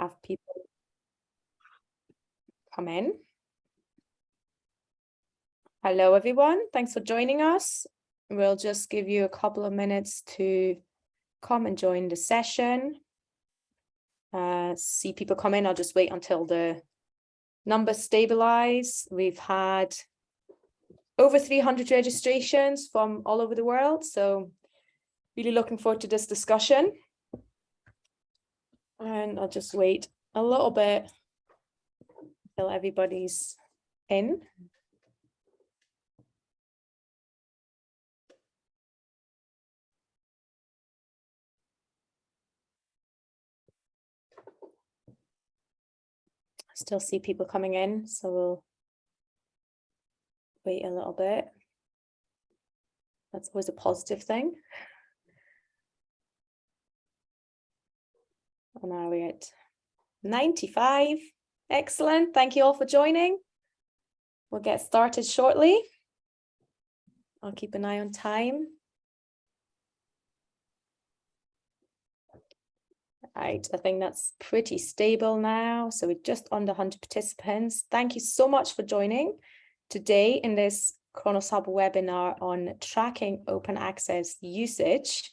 have people come in. Hello, everyone. Thanks for joining us. We'll just give you a couple of minutes to come and join the session. See people come in. I'll just wait until the numbers stabilize. We've had over 300 registrations from all over the world, so really looking forward to this discussion. And I'll just wait a little bit until everybody's in. I still see people coming in, so we'll wait a little bit. That's always a positive thing. And now we're at 95. Excellent. Thank you all for joining. We'll get started shortly. I'll keep an eye on time. Right, I think that's pretty stable now. So we're just under 100 participants. Thank you so much for joining today in this Kronos Hub webinar on tracking open access usage.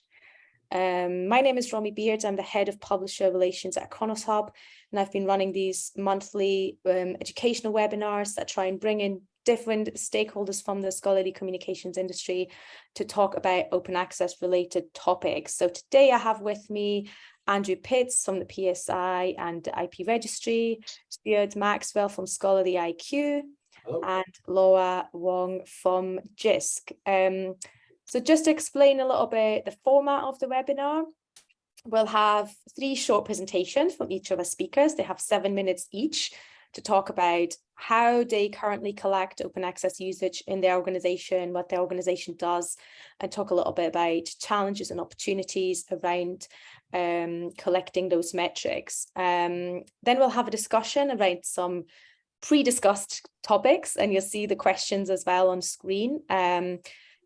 My name is Romy Beard. I'm the head of publisher relations at Kronos Hub, and I've been running these monthly educational webinars that try and bring in different stakeholders from the scholarly communications industry to talk about open access related topics. So today I have with me Andrew Pitts from the PSI and the IP Registry, Stuart Maxwell from Scholarly IQ, hello, and Laura Wong from JISC. So just to explain a little bit the format of the webinar, we'll have 3 short presentations from each of our speakers. They have 7 minutes each to talk about how they currently collect open access usage in their organization, what their organization does, and talk a little bit about challenges and opportunities around collecting those metrics. Then we'll have a discussion around some pre-discussed topics, and you'll see the questions as well on screen.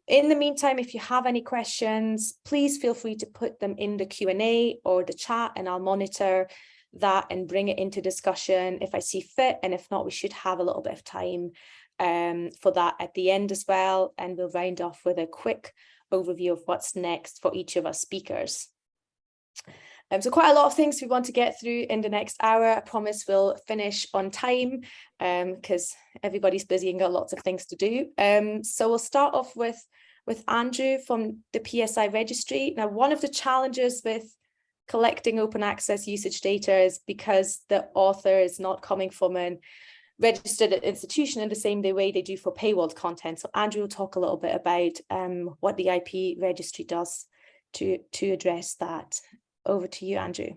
In the meantime, if you have any questions, please feel free to put them in the Q&A or the chat, and I'll monitor that and bring it into discussion if I see fit. And if not, we should have a little bit of time for that at the end as well. And we'll round off with a quick overview of what's next for each of our speakers. So quite a lot of things we want to get through in the next hour. I promise we'll finish on time because everybody's busy and got lots of things to do. So we'll start off with Andrew from the PSI Registry. Now, one of the challenges with collecting open access usage data is because the author is not coming from an registered institution in the same way they do for paywalled content. So Andrew will talk a little bit about what the IP Registry does to address that. Over to you, Andrew.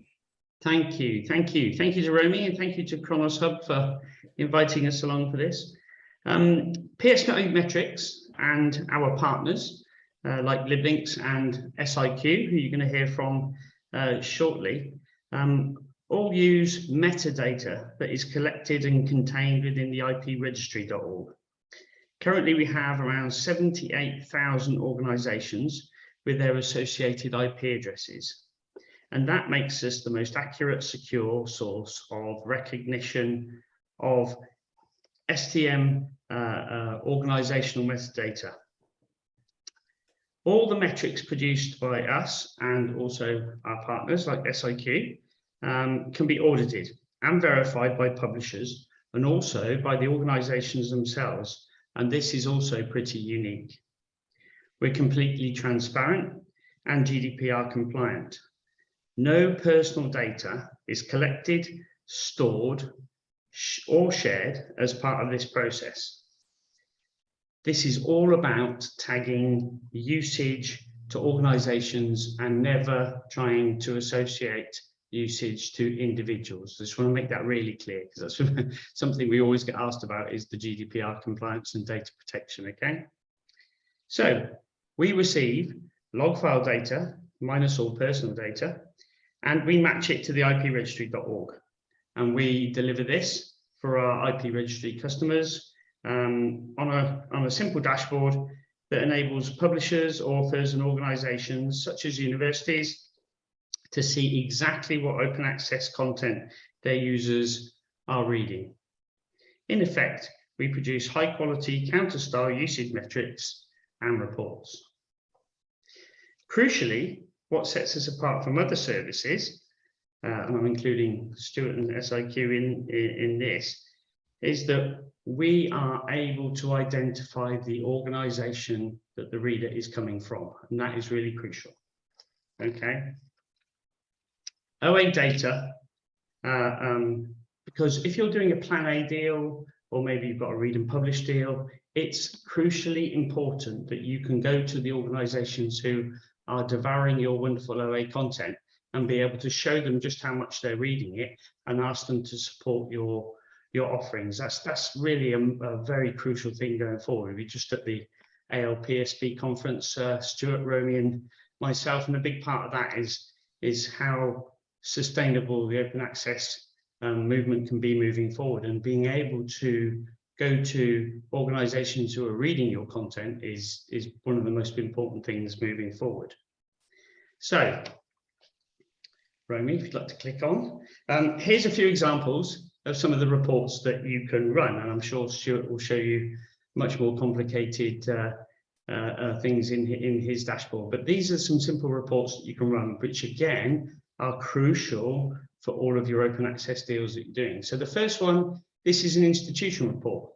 Thank you to Romy, and thank you to Kronos Hub for inviting us along for this. PSI Metrics and our partners like LibLinks and SIQ, who you're going to hear from shortly, all use metadata that is collected and contained within the ipregistry.org. Currently, we have around 78,000 organizations with their associated IP addresses. And that makes us the most accurate, secure source of recognition of STM organizational metadata. All the metrics produced by us and also our partners like SIQ can be audited and verified by publishers and also by the organizations themselves. And this is also pretty unique. We're completely transparent and GDPR compliant. No personal data is collected, stored, or shared as part of this process. This is all about tagging usage to organizations and never trying to associate usage to individuals. I just want to make that really clear because that's something we always get asked about is the GDPR compliance and data protection, okay? So we receive log file data minus all personal data, and we match it to the ipregistry.org. And we deliver this for our IP Registry customers on a simple dashboard that enables publishers, authors, and organizations such as universities to see exactly what open access content their users are reading. In effect, we produce high quality counter-style usage metrics and reports. Crucially, what sets us apart from other services, and I'm including Stuart and SIQ in this, is that we are able to identify the organization that the reader is coming from, and that is really crucial. Okay. OA data, because if you're doing a Plan A deal, or maybe you've got a read and publish deal, it's crucially important that you can go to the organizations who are devouring your wonderful OA content and be able to show them just how much they're reading it and ask them to support your offerings. That's really a very crucial thing going forward. We're just at the ALPSB conference, Stuart, Romy and myself, and a big part of that is how sustainable the open access movement can be moving forward, and being able to go to organizations who are reading your content is one of the most important things moving forward. So, Romy, if you'd like to click on. Here's a few examples of some of the reports that you can run, and I'm sure Stuart will show you much more complicated things in his dashboard. But these are some simple reports that you can run, which again are crucial for all of your open access deals that you're doing. So the first one, this is an institution report.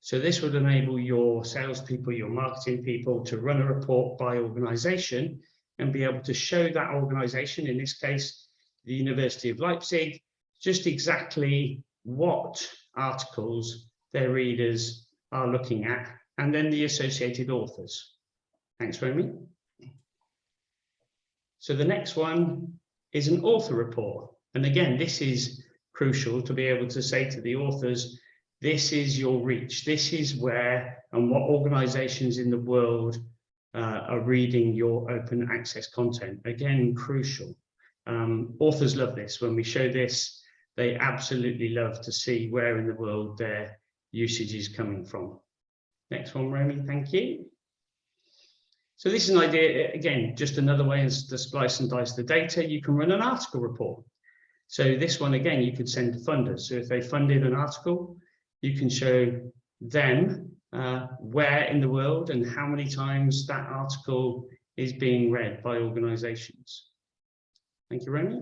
So this would enable your salespeople, your marketing people to run a report by organization and be able to show that organization, in this case, the University of Leipzig, just exactly what articles their readers are looking at, and then the associated authors. Thanks, Romy. So the next one is an author report. And again, this is crucial to be able to say to the authors, this is your reach. This is where and what organizations in the world are reading your open access content. Again, crucial. Authors love this. When we show this, they absolutely love to see where in the world their usage is coming from. Next one, Romy, thank you. So this is an idea, again, just another way to splice and dice the data. You can run an article report. So this one, again, you could send to funders. So if they funded an article, you can show them where in the world and how many times that article is being read by organizations. Thank you, Romy.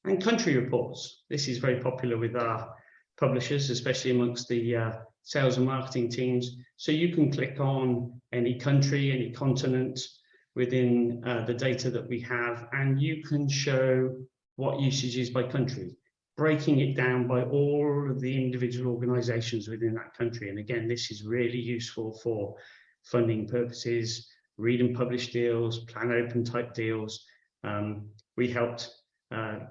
And country reports. This is very popular with our publishers, especially amongst the sales and marketing teams. So you can click on any country, any continent within the data that we have, and you can show what usage is by country, breaking it down by all of the individual organizations within that country. And again, this is really useful for funding purposes, read and publish deals, plan open type deals. We helped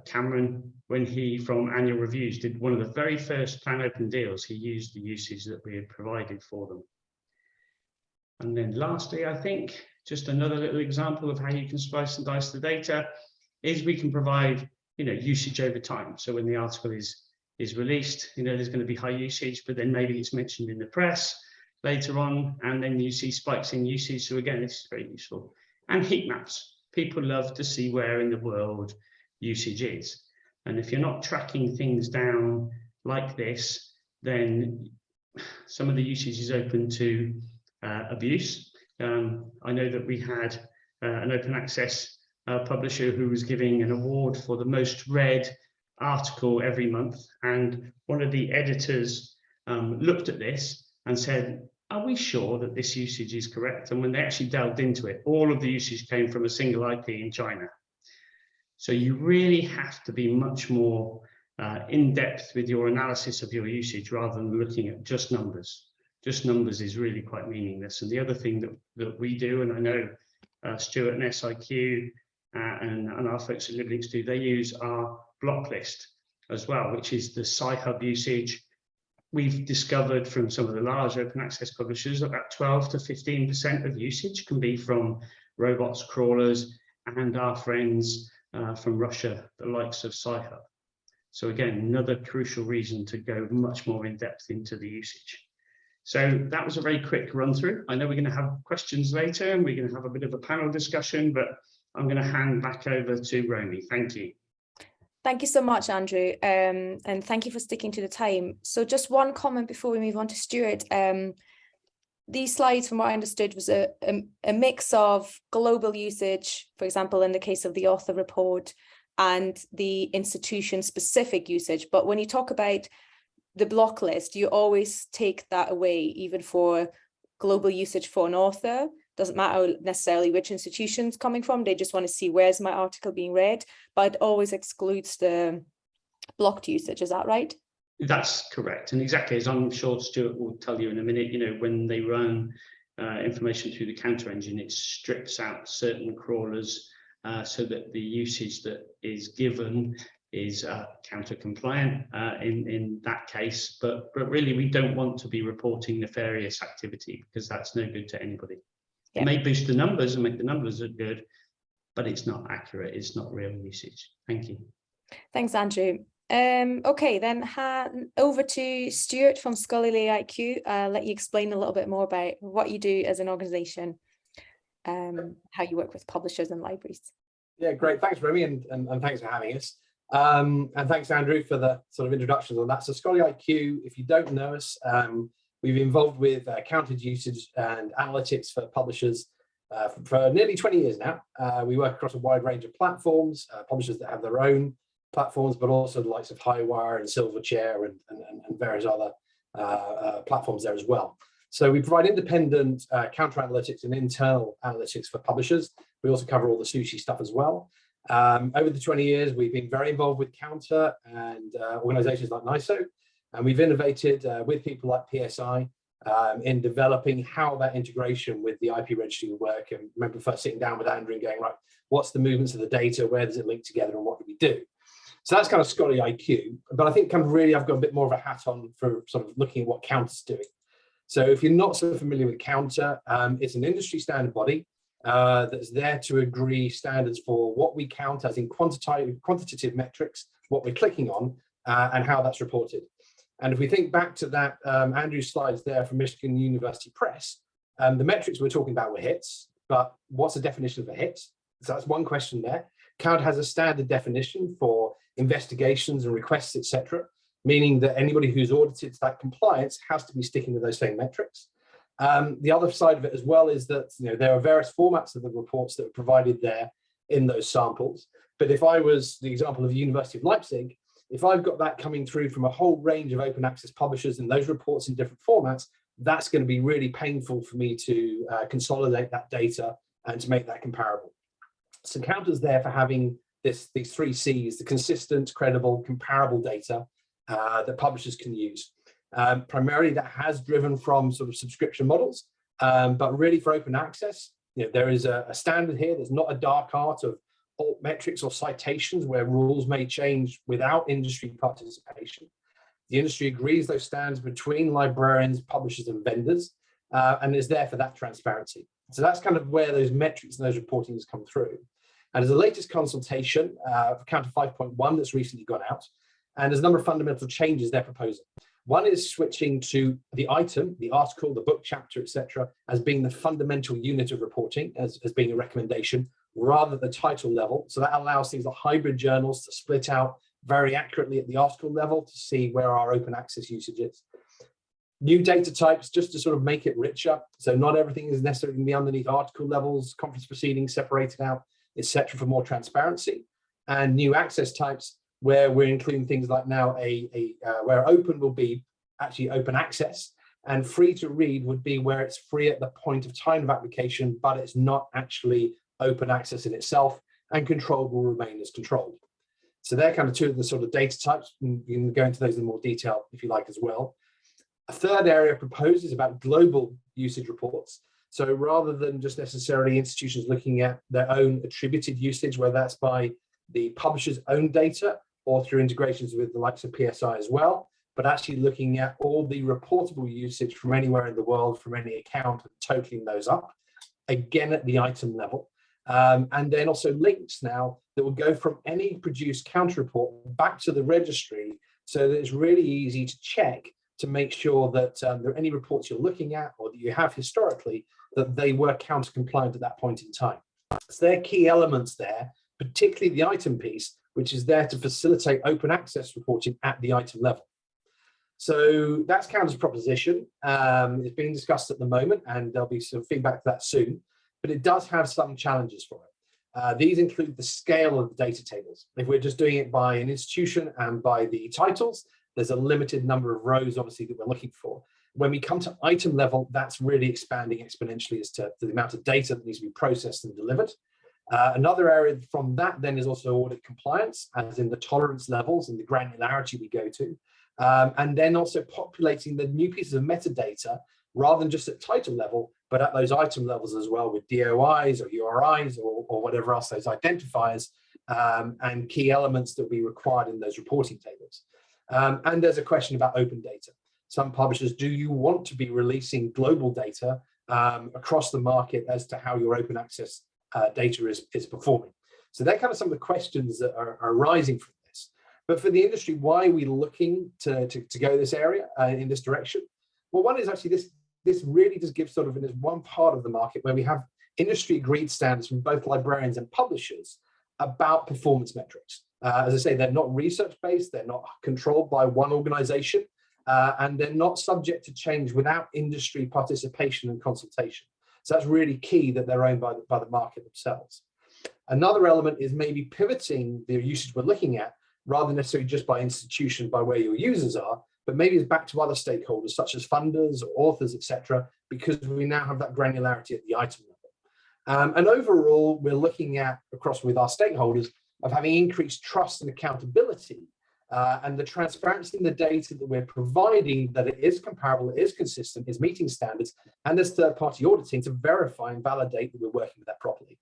Cameron, when he, from Annual Reviews, did one of the very first plan open deals, he used the usage that we had provided for them. And then lastly, I think, just another little example of how you can slice and dice the data is we can provide, usage over time. So when the article is released, there's going to be high usage, but then maybe it's mentioned in the press later on, and then you see spikes in usage. So again, this is very useful. And heat maps. People love to see where in the world usage is. And if you're not tracking things down like this, then some of the usage is open to abuse. I know that we had an open access publisher who was giving an award for the most read article every month, and one of the editors looked at this and said, are we sure that this usage is correct? And when they actually delved into it, all of the usage came from a single IP in China. So you really have to be much more in-depth with your analysis of your usage rather than looking at just numbers. Just numbers is really quite meaningless. And the other thing that we do, and I know Stuart and SIQ and our folks at Livlinks do, they use our block list as well, which is the Sci-Hub usage. We've discovered from some of the large open access publishers that about 12 to 15% of usage can be from robots, crawlers, and our friends from Russia, the likes of Sci-Hub. So again, another crucial reason to go much more in depth into the usage. So that was a very quick run through. I know we're going to have questions later and we're going to have a bit of a panel discussion, but I'm going to hand back over to Romy. Thank you. Thank you so much, Andrew, and thank you for sticking to the time. So just one comment before we move on to Stuart. These slides, from what I understood, was a mix of global usage, for example, in the case of the author report, and the institution-specific usage. But when you talk about the block list, you always take that away, even for global usage for an author. Doesn't matter necessarily which institution's coming from, they just want to see where's my article being read, but it always excludes the blocked usage, is that right? That's correct. And exactly as I'm sure Stuart will tell you in a minute, when they run information through the counter engine, it strips out certain crawlers so that the usage that is given is counter compliant in that case. But really, we don't want to be reporting nefarious activity, because that's no good to anybody. Yeah. It may boost the numbers and make the numbers look good, but it's not accurate. It's not real usage. Thank you. Thanks, Andrew. Okay, then over to Stuart from Scholarly IQ. I'll let you explain a little bit more about what you do as an organisation, how you work with publishers and libraries. Yeah, great. Thanks, Romy, and thanks for having us. And thanks, Andrew, for the sort of introductions on that. So Scholarly IQ, if you don't know us, we've been involved with counted usage and analytics for publishers for nearly 20 years now. We work across a wide range of platforms, publishers that have their own platforms, but also the likes of Highwire and Silverchair and various other platforms there as well. So we provide independent counter analytics and internal analytics for publishers. We also cover all the sushi stuff as well. Over the 20 years, we've been very involved with Counter and organizations like NISO, and we've innovated with people like PSI in developing how that integration with the IP registry will work. And remember first sitting down with Andrew and going, right, what's the movements of the data, where does it link together, and what do we do? So that's kind of Scholarly IQ, but I think kind of really I've got a bit more of a hat on for sort of looking at what Counter's doing. So if you're not so familiar with Counter, it's an industry standard body that's there to agree standards for what we count as in quantitative metrics, what we're clicking on, and how that's reported. And if we think back to that Andrew's slides there from Michigan University Press, the metrics we're talking about were hits, but what's the definition of a hit? So that's one question there. Counter has a standard definition for investigations and requests, etc., meaning that anybody who's audited that compliance has to be sticking to those same metrics. The other side of it as well is that there are various formats of the reports that are provided there in those samples. But if I was the example of the University of Leipzig, if I've got that coming through from a whole range of open access publishers and those reports in different formats, that's going to be really painful for me to consolidate that data and to make that comparable. So Counter's there for having these three C's: the consistent, credible, comparable data that publishers can use. Primarily that has driven from sort of subscription models, but really for open access, there is a standard here. There's not a dark art of alt metrics or citations where rules may change without industry participation. The industry agrees those standards between librarians, publishers, and vendors, and is there for that transparency. So that's kind of where those metrics and those reportings come through. And there's a latest consultation for Counter 5.1 that's recently gone out, and there's a number of fundamental changes they're proposing. One is switching to the item, the article, the book chapter, etc., as being the fundamental unit of reporting, as being a recommendation, rather than the title level. So that allows things like hybrid journals to split out very accurately at the article level to see where our open access usage is. New data types, just to sort of make it richer. So not everything is necessarily going to be underneath article levels, conference proceedings separated out, etc., for more transparency. And new access types, where we're including things like now where open will be actually open access, and free to read would be where it's free at the point of time of application, but it's not actually open access in itself, and controlled will remain as controlled. So they're kind of two of the sort of data types. You can go into those in more detail if you like as well. A third area proposed is about global usage reports. So rather than just necessarily institutions looking at their own attributed usage, whether that's by the publisher's own data or through integrations with the likes of PSI as well, but actually looking at all the reportable usage from anywhere in the world, from any account, and totaling those up, again at the item level. And then also links now that will go from any produced counter report back to the registry, so that it's really easy to check to make sure that there are any reports you're looking at or that you have historically, that they were counter compliant at that point in time. So there are key elements there, particularly the item piece, which is there to facilitate open access reporting at the item level. So that's Canada's proposition. It's being discussed at the moment, and there'll be some feedback to that soon, but it does have some challenges for it. These include the scale of the data tables. If we're just doing it by an institution and by the titles, there's a limited number of rows, obviously, that we're looking for. When we come to item level, that's really expanding exponentially as to the amount of data that needs to be processed and delivered. Another area from that then is also audit compliance, as in the tolerance levels and the granularity we go to. And then also populating the new pieces of metadata, rather than just at title level, but at those item levels as well, with DOIs or URIs or whatever else, those identifiers and key elements that we required in those reporting tables. And there's a question about open data. Some publishers, do you want to be releasing global data across the market as to how your open access data is performing? So they're kind of some of the questions that are arising from this. But for the industry, why are we looking to go this area in this direction? Well, one is actually this really does give sort of in this one part of the market where we have industry agreed standards from both librarians and publishers about performance metrics. As I say, they're not research based, they're not controlled by one organization, and they're not subject to change without industry participation and consultation. So that's really key that they're owned by the market themselves. Another element is maybe pivoting the usage we're looking at, rather than necessarily just by institution, by where your users are, but maybe it's back to other stakeholders such as funders or authors, etc., because we now have that granularity at the item level. And overall, we're looking at, across with our stakeholders, of having increased trust and accountability and the transparency in the data that we're providing, that it is comparable, it is consistent, is meeting standards, and there's third-party auditing to verify and validate that we're working with that properly.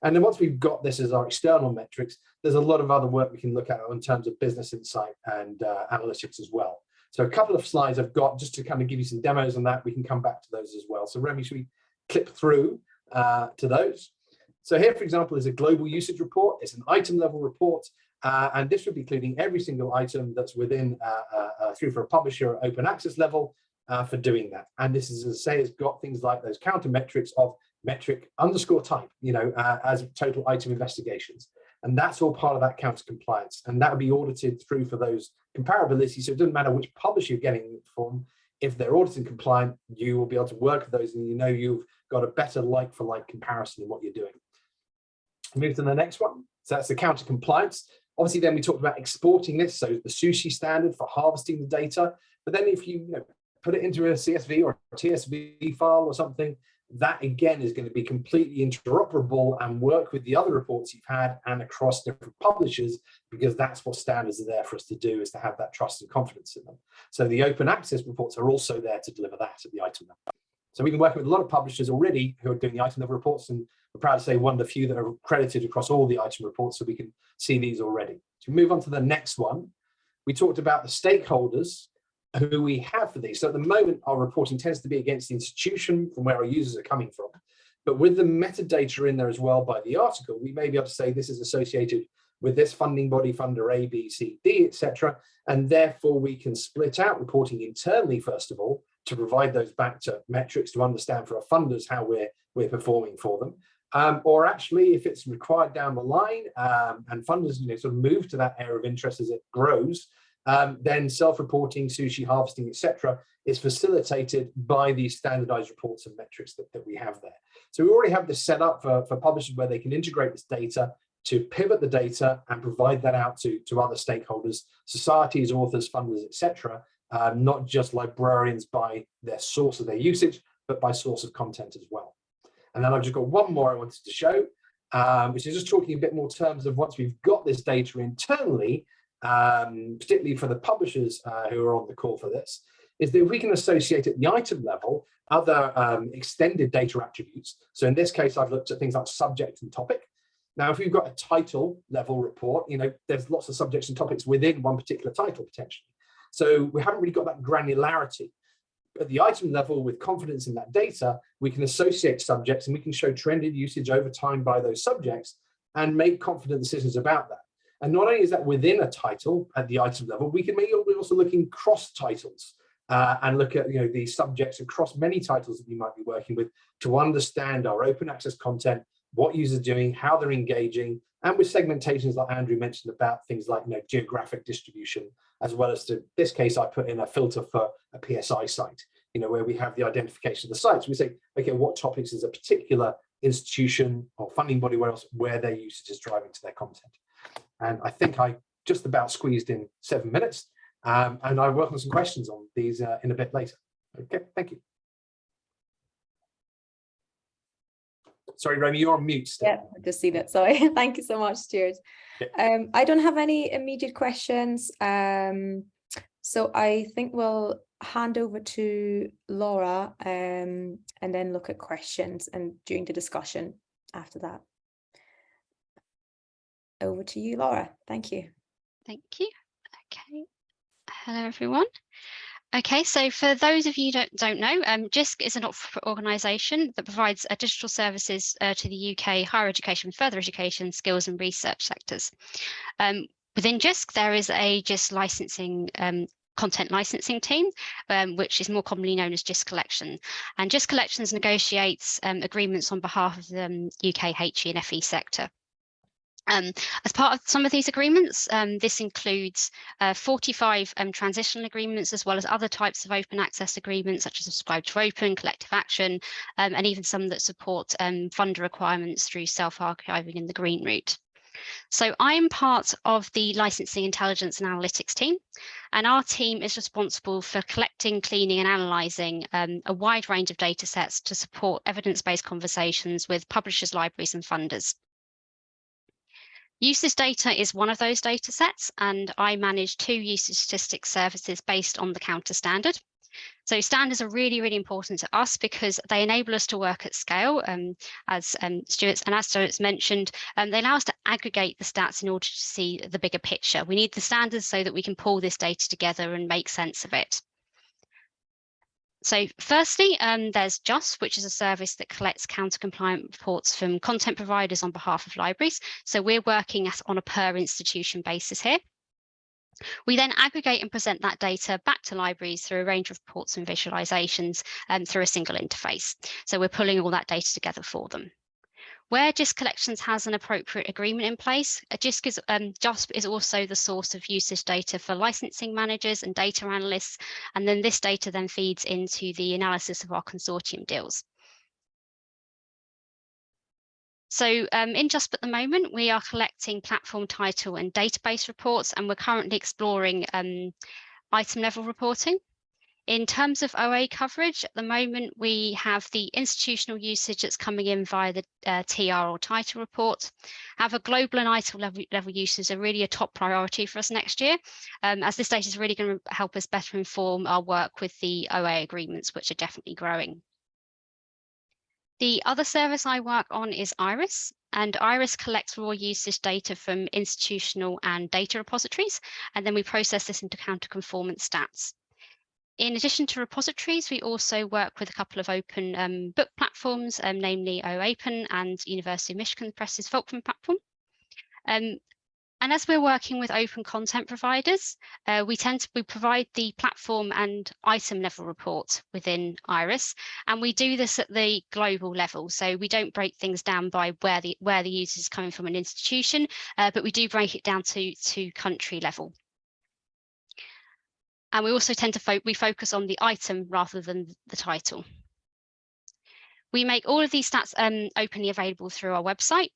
And then once we've got this as our external metrics, there's a lot of other work we can look at in terms of business insight and analytics as well. So a couple of slides I've got just to kind of give you some demos on that. We can come back to those as well. So Remy, should we clip through to those? So here, for example, is a global usage report. It's an item level report. And this would be including every single item that's within through for a publisher at open access level for doing that. And this is, as I say, it's got things like those counter metrics of metric underscore type, as total item investigations. And that's all part of that counter compliance. And that would be audited through for those comparability. So it doesn't matter which publisher you're getting it from. If they're auditing compliant, you will be able to work with those and you've got a better like for like comparison in what you're doing. Move to the next one. So that's the counter compliance. Obviously, then we talked about exporting this, so the sushi standard for harvesting the data. But then if you put it into a CSV or a TSV file or something, that again is going to be completely interoperable and work with the other reports you've had and across different publishers, because that's what standards are there for us to do, is to have that trust and confidence in them. So the open access reports are also there to deliver that at the item level. So we've been working with a lot of publishers already who are doing the item level reports, and we're proud to say one of the few that are accredited across all the item reports, so we can see these already. So we move on to the next one. We talked about the stakeholders who we have for these. So at the moment, our reporting tends to be against the institution from where our users are coming from. But with the metadata in there as well by the article, we may be able to say this is associated with this funding body, funder A, B, C, D, etc. And therefore, we can split out reporting internally, first of all, to provide those back to metrics to understand for our funders how we're performing for them. Or actually, if it's required down the line and funders sort of move to that area of interest as it grows, then self-reporting, sushi harvesting, etc., is facilitated by these standardized reports and metrics that we have there. So we already have this set up for publishers where they can integrate this data to pivot the data and provide that out to other stakeholders, societies, authors, funders, etc., not just librarians by their source of their usage, but by source of content as well. And then I've just got one more I wanted to show, which is just talking a bit more terms of once we've got this data internally, particularly for the publishers who are on the call for this, is that if we can associate at the item level other extended data attributes. So in this case, I've looked at things like subject and topic. Now, if we've got a title level report, there's lots of subjects and topics within one particular title potentially. So we haven't really got that granularity. At the item level, with confidence in that data, we can associate subjects and we can show trended usage over time by those subjects and make confident decisions about that. And not only is that within a title at the item level, we can maybe also look in cross titles and look at these subjects across many titles that we might be working with to understand our open access content what users are doing, how they're engaging, and with segmentations like Andrew mentioned about things like geographic distribution, as well as to this case, I put in a filter for a PSI site, where we have the identification of the sites. We say, okay, what topics is a particular institution or funding body where their usage is driving to their content. And I think I just about squeezed in 7 minutes, and I welcome some questions on these in a bit later. Okay, thank you. Sorry, Romy, you're on mute still. Yeah, I just see that. Sorry. Thank you so much, Stuart. Okay. I don't have any immediate questions. So I think we'll hand over to Laura and then look at questions and during the discussion after that. Over to you, Laura. Thank you. Thank you. Okay. Hello, everyone. Okay, so for those of you who don't know, JISC is a not-for-profit organisation that provides digital services to the UK higher education, further education, skills and research sectors. Within JISC, there is a JISC licensing content licensing team, which is more commonly known as JISC Collection. And JISC Collections negotiates agreements on behalf of the UK HE and FE sector. As part of some of these agreements, this includes 45 transitional agreements, as well as other types of open access agreements, such as subscribe to open, collective action, and even some that support funder requirements through self-archiving in the green route. So I'm part of the licensing intelligence and analytics team, and our team is responsible for collecting, cleaning and analysing a wide range of data sets to support evidence-based conversations with publishers, libraries and funders. Usage data is one of those data sets, and I manage 2 usage statistics services based on the counter standard. So standards are really, really important to us because they enable us to work at scale, as Stuart's mentioned. They allow us to aggregate the stats in order to see the bigger picture. We need the standards so that we can pull this data together and make sense of it. So firstly, there's JUST, which is a service that collects counter-compliant reports from content providers on behalf of libraries. So we're working on a per institution basis here. We then aggregate and present that data back to libraries through a range of reports and visualizations through a single interface. So we're pulling all that data together for them. Where JISC Collections has an appropriate agreement in place, JISC is also the source of usage data for licensing managers and data analysts, and then this data then feeds into the analysis of our consortium deals. So in JUSP at the moment, we are collecting platform title and database reports, and we're currently exploring item level reporting. In terms of OA coverage, at the moment, we have the institutional usage that's coming in via the TR or title report. However, global and item level uses are really a top priority for us next year, as this data is really going to help us better inform our work with the OA agreements, which are definitely growing. The other service I work on is IRIS, and IRIS collects raw usage data from institutional and data repositories, and then we process this into counter-conformance stats. In addition to repositories, we also work with a couple of open book platforms, namely OAPEN and University of Michigan Press's Fulcrum platform. And as we're working with open content providers, we provide the platform and item level report within IRIS, and we do this at the global level. So we don't break things down by where the user is coming from an institution, but we do break it down to country level. And we also tend to focus on the item rather than the title. We make all of these stats openly available through our website,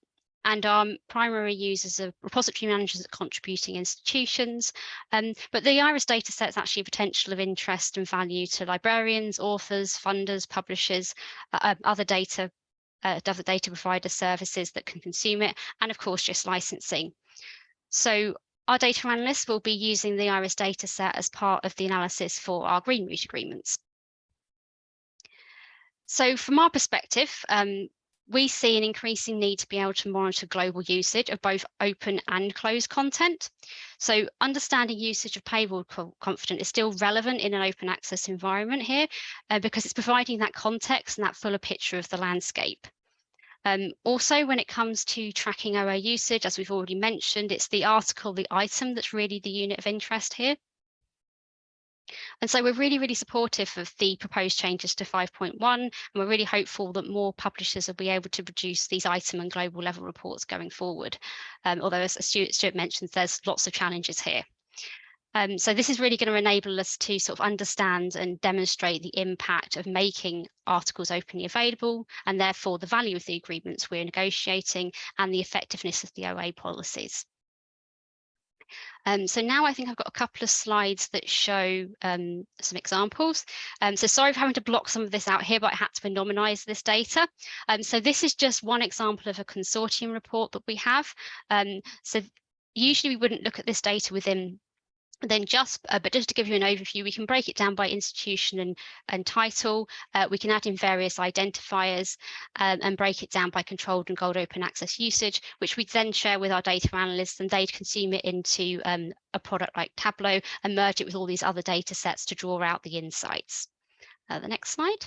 and our primary users are repository managers at contributing institutions. But the IRIS data set is actually a potential of interest and value to librarians, authors, funders, publishers, other data provider services that can consume it, and of course, just licensing. So our data analysts will be using the IRIS data set as part of the analysis for our green route agreements. So from our perspective, we see an increasing need to be able to monitor global usage of both open and closed content. So understanding usage of paywall content is still relevant in an open access environment here, because it's providing that context and that fuller picture of the landscape. Also, when it comes to tracking OA usage, as we've already mentioned, it's the article, the item that's really the unit of interest here. And so we're really, really supportive of the proposed changes to 5.1, and we're really hopeful that more publishers will be able to produce these item and global level reports going forward. Although, as Stuart mentioned, there's lots of challenges here. So this is really going to enable us to sort of understand and demonstrate the impact of making articles openly available, and therefore the value of the agreements we're negotiating and the effectiveness of the OA policies. So now I think I've got a couple of slides that show some examples. So sorry for having to block some of this out here, but I had to anonymize this data. So this is just one example of a consortium report that we have. So usually we wouldn't look at this data within but just to give you an overview, we can break it down by institution and title. We can add in various identifiers and break it down by controlled and gold open access usage, which we then share with our data analysts, and they'd consume it into a product like Tableau and merge it with all these other data sets to draw out the insights. The next slide.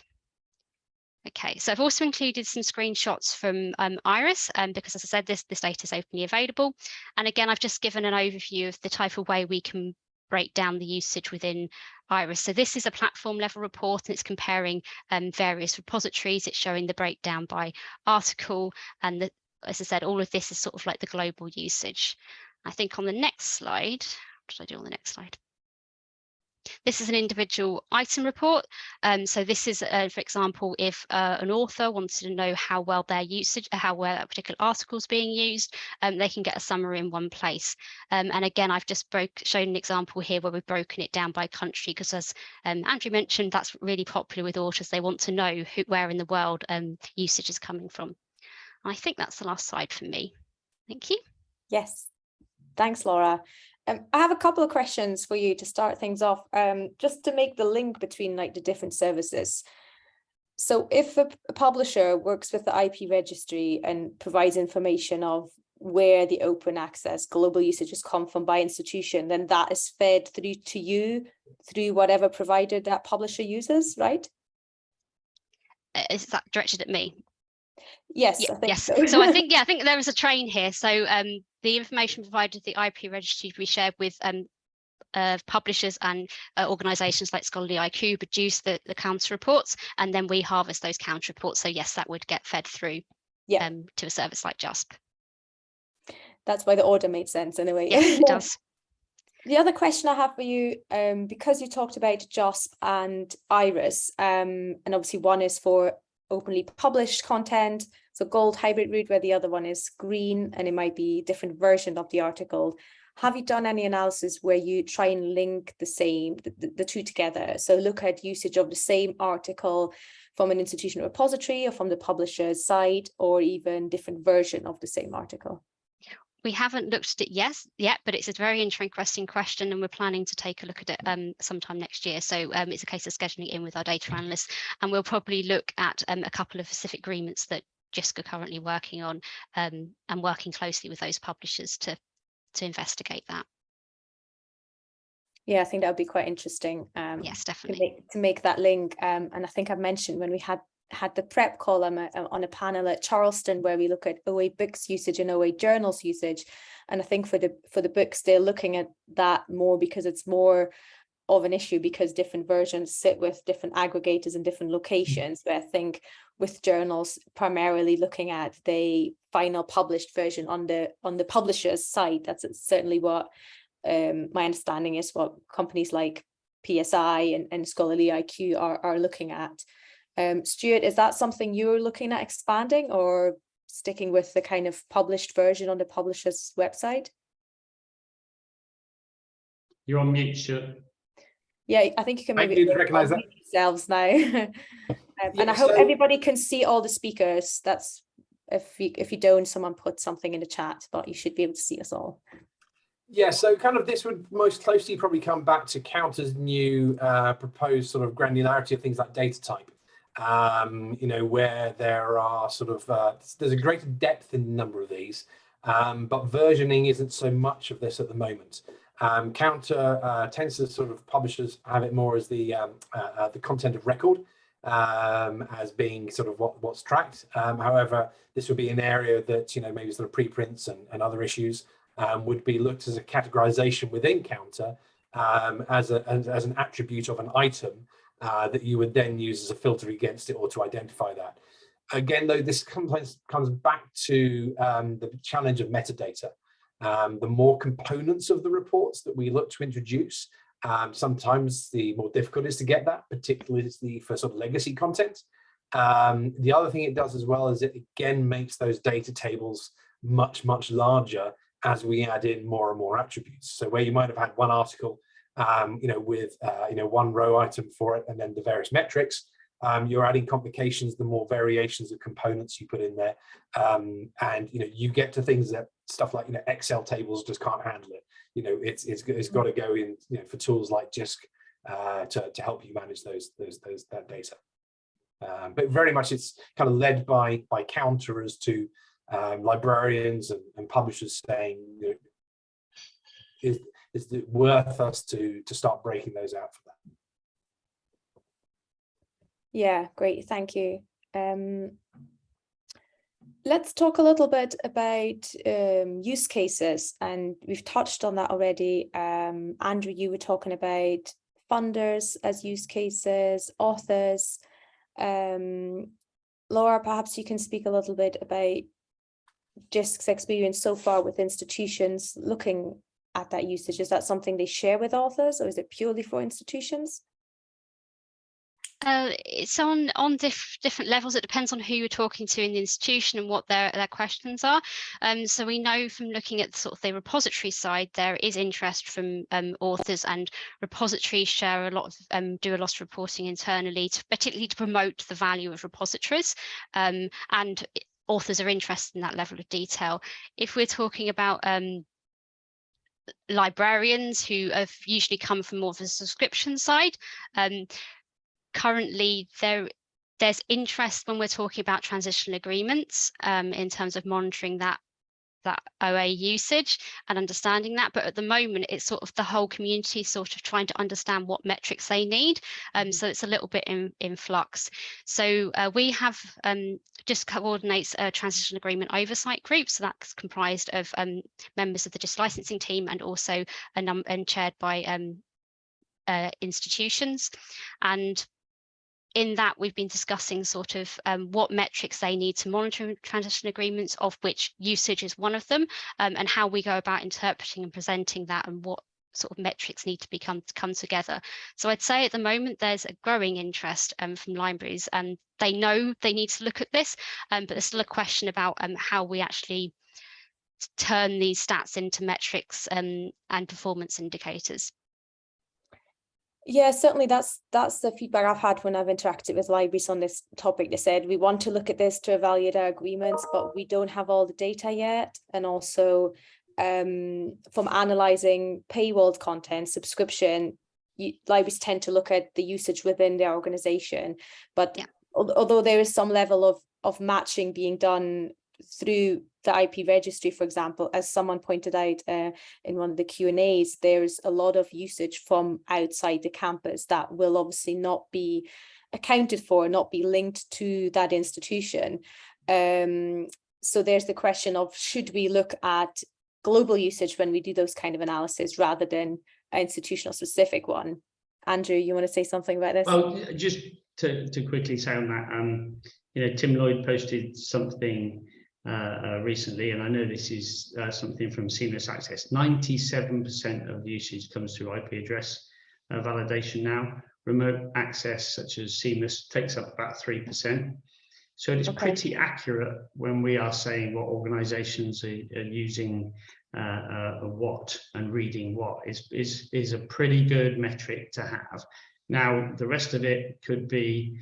Okay, so I've also included some screenshots from Iris, because as I said, this data is openly available. And again, I've just given an overview of the type of way we can break down the usage within Iris. So this is a platform level report, and it's comparing various repositories. It's showing the breakdown by article, and as I said, all of this is sort of like the global usage. I think on the next slide, what should I do on the next slide? This is an individual item report. So this is, for example, if an author wanted to know how well their usage, how well a particular article is being used, they can get a summary in one place. And again, I've just shown an example here where we've broken it down by country, because as Andrew mentioned, that's really popular with authors. They want to know where in the world usage is coming from. And I think that's the last slide for me. Thank you. Yes, thanks, Laura. I have a couple of questions for you to start things off, just to make the link between like the different services. So if a publisher works with the IP registry and provides information of where the open access global usages come from by institution, then that is fed through to you through whatever provider that publisher uses, right? Is that directed at me? Yes, yeah, I think yes. so. So I think there is a train here. So the information provided the IP registry we shared with publishers and organisations like Scholarly IQ produce the counter reports, and then we harvest those counter reports. So yes, that would get fed through to a service like JUSP. That's why the order made sense anyway. Yes, it does. The other question I have for you, because you talked about JUSP and Iris, and obviously one is for openly published content, so gold hybrid route, where the other one is green and it might be a different version of the article. Have you done any analysis where you try and link the two together? So look at usage of the same article from an institutional repository or from the publisher's side, or even different version of the same article? We haven't looked at it yet, but it's a very interesting question, and we're planning to take a look at it sometime next year. So it's a case of scheduling it in with our data analysts, and we'll probably look at a couple of specific agreements that JISC are currently working on, and working closely with those publishers to investigate that. Yeah, I think that would be quite interesting. Yes, definitely. To make that link. And I think I mentioned when we had the prep column on a panel at Charleston, where we look at OA books usage and OA journals usage. And I think for the books, they're looking at that more because it's more of an issue, because different versions sit with different aggregators in different locations. But I think with journals, primarily looking at the final published version on the publisher's site. That's certainly what my understanding is, what companies like PSI and Scholarly IQ are looking at. Stuart, is that something you're looking at expanding, or sticking with the kind of published version on the publisher's website? You're on mute, Stuart. Yeah, I think you can maybe recognize that yourselves now. And I hope everybody can see all the speakers. That's if you don't, someone put something in the chat, but you should be able to see us all. Yeah, so kind of this would most closely probably come back to Counter's new proposed sort of granularity of things like data type. You know, where there are sort of there's a greater depth in a number of these, but versioning isn't so much of this at the moment. Counter tends to sort of, publishers have it more as the content of record, as being sort of what's tracked. However, this would be an area that, you know, maybe sort of preprints and other issues would be looked as a categorization within Counter as an attribute of an item that you would then use as a filter against it or to identify that. Again, though, this comes back to the challenge of metadata. The more components of the reports that we look to introduce, sometimes the more difficult it is to get that, particularly for sort of legacy content. The other thing it does as well is it again makes those data tables much larger as we add in more and more attributes. So where you might have had one article, with one row item for it, and then the various metrics, you're adding complications the more variations of components you put in there, and you get to things that stuff like Excel tables just can't handle it. It's got to go in for tools like JISC to help you manage that data. But very much it's kind of led by counterers to librarians and publishers saying, is it worth us to start breaking those out for that? Yeah, great, thank you. Let's talk a little bit about use cases, and we've touched on that already. Andrew, you were talking about funders as use cases, authors. Laura, perhaps you can speak a little bit about JISC's experience so far with institutions looking at that usage. Is that something they share with authors, or is it purely for institutions? It's on different levels. It depends on who you're talking to in the institution and what their questions are. So we know from looking at sort of the repository side, there is interest from authors, and repositories share a lot of do a lot of reporting internally, particularly to promote the value of repositories, and authors are interested in that level of detail. If we're talking about librarians who have usually come from more of a subscription side, currently there's interest when we're talking about transitional agreements in terms of monitoring that OA usage and understanding that, but at the moment it's sort of the whole community sort of trying to understand what metrics they need, so it's a little bit in flux. So we have JISC coordinates a transition agreement oversight group, so that's comprised of members of the JISC licensing team and also and chaired by institutions, and in that, we've been discussing sort of what metrics they need to monitor transition agreements, of which usage is one of them, and how we go about interpreting and presenting that, and what sort of metrics need to come together. So I'd say at the moment there's a growing interest from libraries, and they know they need to look at this, but there's still a question about how we actually turn these stats into metrics and performance indicators. Yeah, certainly that's the feedback I've had when I've interacted with libraries on this topic. They said, we want to look at this to evaluate our agreements, but we don't have all the data yet. And also from analysing paywalled content, subscription, libraries tend to look at the usage within their organisation. But yeah, although there is some level of matching being done through the IP registry, for example, as someone pointed out in one of the Q&As, there's a lot of usage from outside the campus that will obviously not be accounted for, not be linked to that institution. So there's the question of, should we look at global usage when we do those kind of analysis rather than an institutional specific one? Andrew, you want to say something about this? Well, just to quickly say on that, Tim Lloyd posted something recently, and I know this is something from Seamless Access. 97% of usage comes through IP address validation now. Remote access, such as Seamless, takes up about 3%. So it's pretty accurate when we are saying what organisations are using what and reading what is a pretty good metric to have. Now, the rest of it could be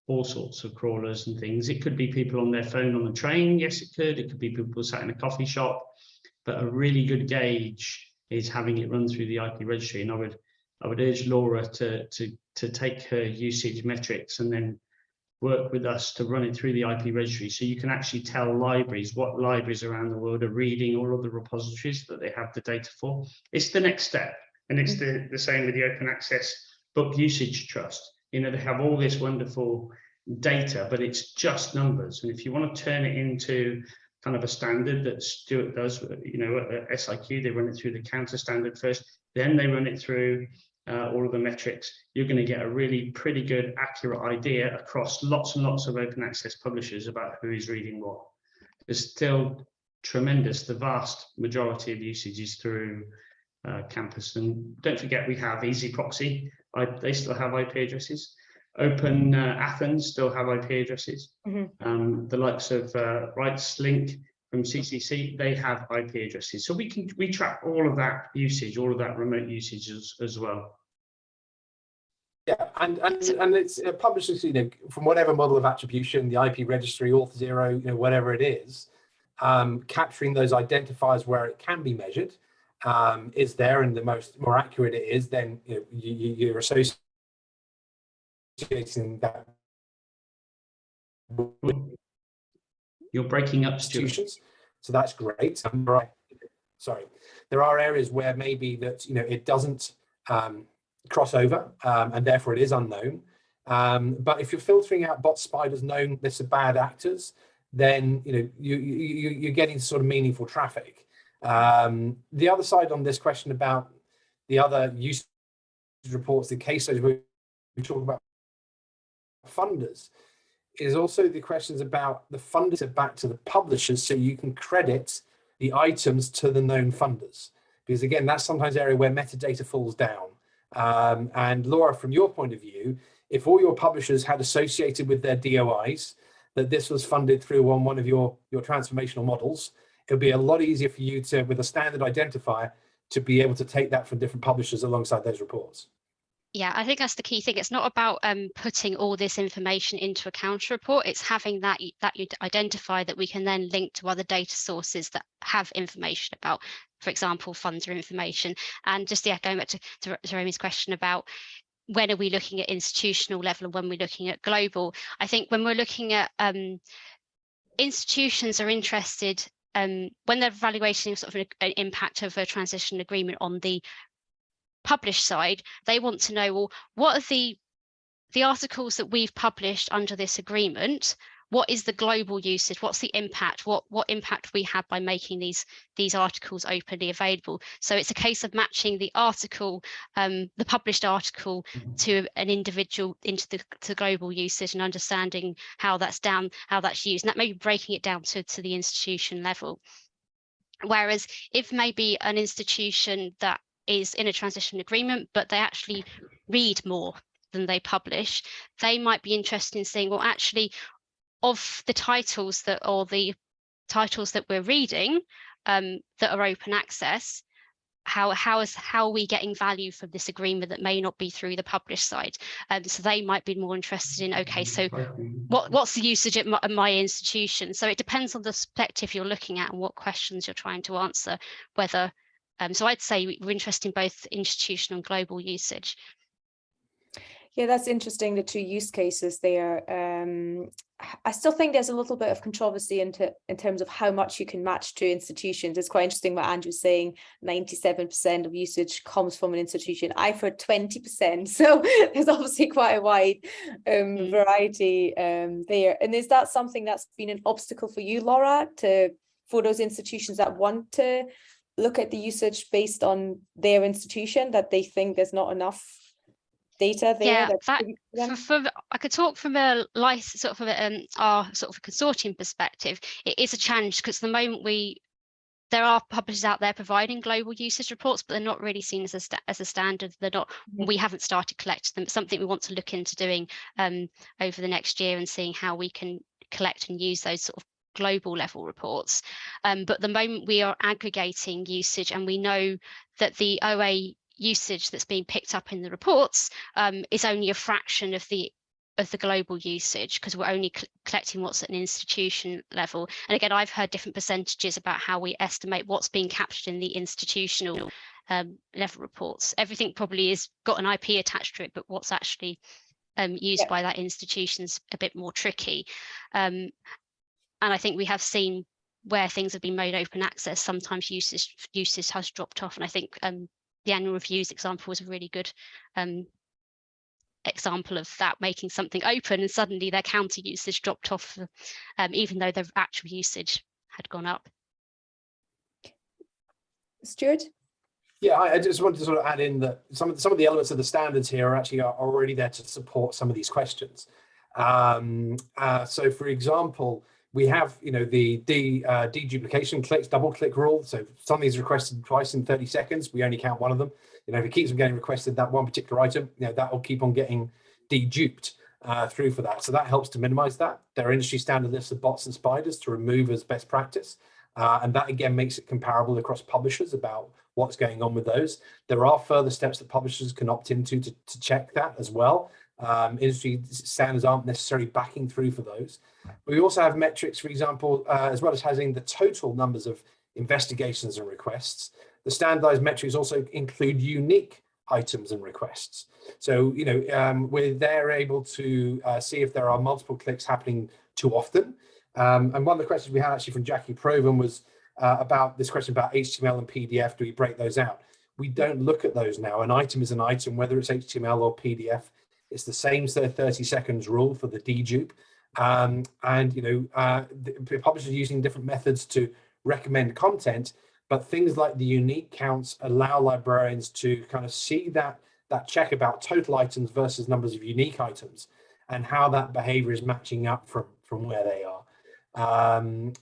all sorts of crawlers and things. It could be people on their phone on the train. Yes, it could. It could be people sat in a coffee shop. But a really good gauge is having it run through the IP registry. And I would urge Laura to take her usage metrics and then work with us to run it through the IP registry, so you can actually tell libraries what libraries around the world are reading all of the repositories that they have the data for. It's the next step, and it's the same with the Open Access Book Usage Trust. They have all this wonderful data, but it's just numbers. And if you want to turn it into kind of a standard that Stuart does, you know, at SIQ, they run it through the counter standard first, then they run it through all of the metrics. You're going to get a really pretty good, accurate idea across lots and lots of open access publishers about who is reading what. There's still tremendous, the vast majority of usage is through campus. And don't forget, we have Easy Proxy. They still have IP addresses. Open Athens still have IP addresses. The likes of RightsLink from CCC, they have IP addresses. So we track all of that usage, all of that remote usage as well. Yeah, and it's publishers, you know, from whatever model of attribution, the IP registry, Auth0, you know, whatever it is, capturing those identifiers where it can be measured is there, and the more accurate it is, then you know, you're associating that. You're breaking up, institutions, so that's great. Sorry, there are areas where maybe that, you know, it doesn't cross over, and therefore it is unknown. But if you're filtering out bot spiders known this are bad actors, then you know you're getting sort of meaningful traffic. The other side on this question about the other usage reports, the case studies we talk about funders, is also the questions about the funders back to the publishers, so you can credit the items to the known funders, because again, that's sometimes an area where metadata falls down. And Laura, from your point of view, if all your publishers had associated with their DOIs that this was funded through on one of your transformational models, it would be a lot easier for you to, with a standard identifier, to be able to take that from different publishers alongside those reports. Yeah, I think that's the key thing. It's not about putting all this information into a counter report. It's having that you identify that we can then link to other data sources that have information about, for example, funder information. And just going back to Remy's question about when are we looking at institutional level and when we're looking at global, I think when we're looking at institutions are interested when they're evaluating sort of an impact of a transition agreement on the published side, they want to know, well, what are the articles that we've published under this agreement? What is the global usage? What's the impact? What impact we have by making these articles openly available? So it's a case of matching the article, the published article, to an individual into the global usage and understanding how that's used, and that may be breaking it down to the institution level. Whereas if maybe an institution that is in a transition agreement, but they actually read more than they publish, they might be interested in saying, well, actually, of the titles that we're reading that are open access, how are we getting value from this agreement that may not be through the published side? So they might be more interested in, okay, so what's the usage at my institution? So it depends on the perspective you're looking at and what questions you're trying to answer, whether so I'd say we're interested in both institutional and global usage. Yeah, that's interesting, the two use cases there. I still think there's a little bit of controversy in terms of how much you can match to institutions. It's quite interesting what Andrew's saying, 97% of usage comes from an institution. I've heard 20%, so there's obviously quite a wide variety there. And is that something that's been an obstacle for you, Laura, for those institutions that want to look at the usage based on their institution, that they think there's not enough data there? Yeah, I could talk from a our sort of a consortium perspective. It is a challenge because at the moment there are publishers out there providing global usage reports, but they're not really seen as a standard. They're not. We haven't started collecting them. It's something we want to look into doing over the next year and seeing how we can collect and use those sort of global level reports. But at the moment we are aggregating usage, and we know that the OA usage that's being picked up in the reports is only a fraction of the global usage, because we're only collecting what's at an institution level. And again, I've heard different percentages about how we estimate what's being captured in the institutional level reports. Everything probably is got an IP attached to it, but what's actually used by that institution's a bit more tricky. And I think we have seen where things have been made open access, sometimes usage has dropped off. And I think the annual reviews example was a really good example of that, making something open and suddenly their counter usage dropped off, even though their actual usage had gone up. Stuart? Yeah, I just wanted to sort of add in that some of the elements of the standards here are actually already there to support some of these questions. So, for example, we have, the deduplication clicks, double click rule. So if something is requested twice in 30 seconds, we only count one of them. If it keeps on getting requested, that one particular item, that will keep on getting deduped through for that. So that helps to minimize that. There are industry standard lists of bots and spiders to remove as best practice. And that again makes it comparable across publishers about what's going on with those. There are further steps that publishers can opt into to check that as well. Industry standards aren't necessarily backing through for those. We also have metrics, for example, as well as having the total numbers of investigations and requests. The standardized metrics also include unique items and requests. So, we're there able to see if there are multiple clicks happening too often. And one of the questions we had actually from Jackie Proven was about this question about HTML and PDF. Do we break those out? We don't look at those now. An item is an item, whether it's HTML or PDF. It's the same 30 seconds rule for the dedupe. The publishers are using different methods to recommend content, but things like the unique counts allow librarians to kind of see that check about total items versus numbers of unique items and how that behavior is matching up from where they are.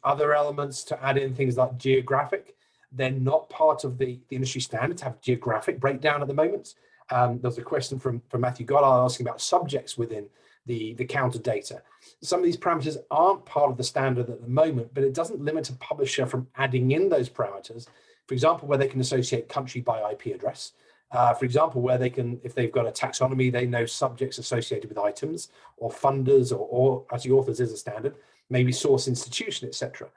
Other elements to add in, things like geographic. They're not part of the industry standard to have geographic breakdown at the moment. There's a question from Matthew Goddard asking about subjects within the counter data. Some of these parameters aren't part of the standard at the moment, but it doesn't limit a publisher from adding in those parameters. For example, where they can associate country by IP address. For example, where they can, if they've got a taxonomy, they know subjects associated with items or funders or actually authors is a standard, maybe source institution, etc.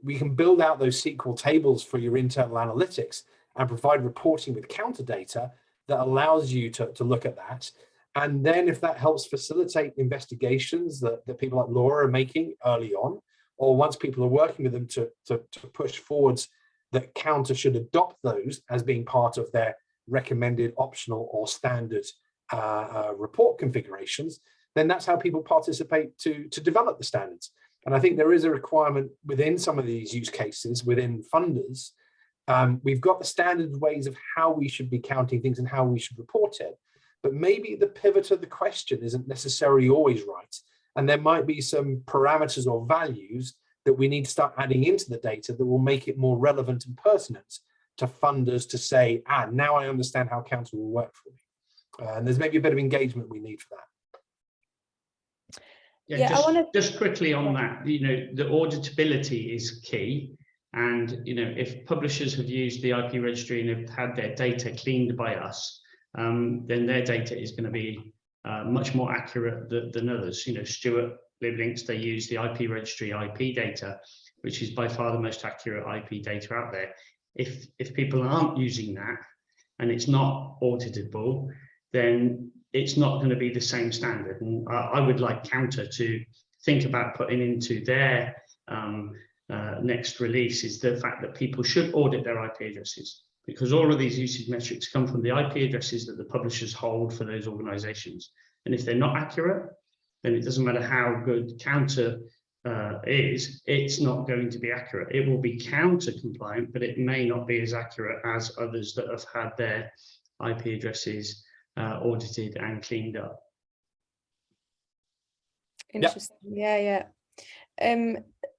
We can build out those SQL tables for your internal analytics and provide reporting with counter data that allows you to look at that. And then if that helps facilitate investigations that people like Laura are making early on, or once people are working with them to push forwards, that counter should adopt those as being part of their recommended optional or standard report configurations, then that's how people participate to develop the standards. And I think there is a requirement within some of these use cases, within funders. We've got the standard ways of how we should be counting things and how we should report it. But maybe the pivot of the question isn't necessarily always right. And there might be some parameters or values that we need to start adding into the data that will make it more relevant and pertinent to funders to say, now I understand how counter will work for me. And there's maybe a bit of engagement we need for that. Yeah, just quickly on that, the auditability is key. And, if publishers have used the IP registry and have had their data cleaned by us, then their data is going to be much more accurate than others. Stuart LibLinks, they use the IP registry IP data, which is by far the most accurate IP data out there. If people aren't using that and it's not auditable, then it's not going to be the same standard. And I would like Counter to think about putting into their next release is the fact that people should audit their IP addresses, because all of these usage metrics come from the IP addresses that the publishers hold for those organizations. And if they're not accurate, then it doesn't matter how good Counter is, it's not going to be accurate. It will be Counter compliant, but it may not be as accurate as others that have had their IP addresses audited and cleaned up. Interesting. Yeah.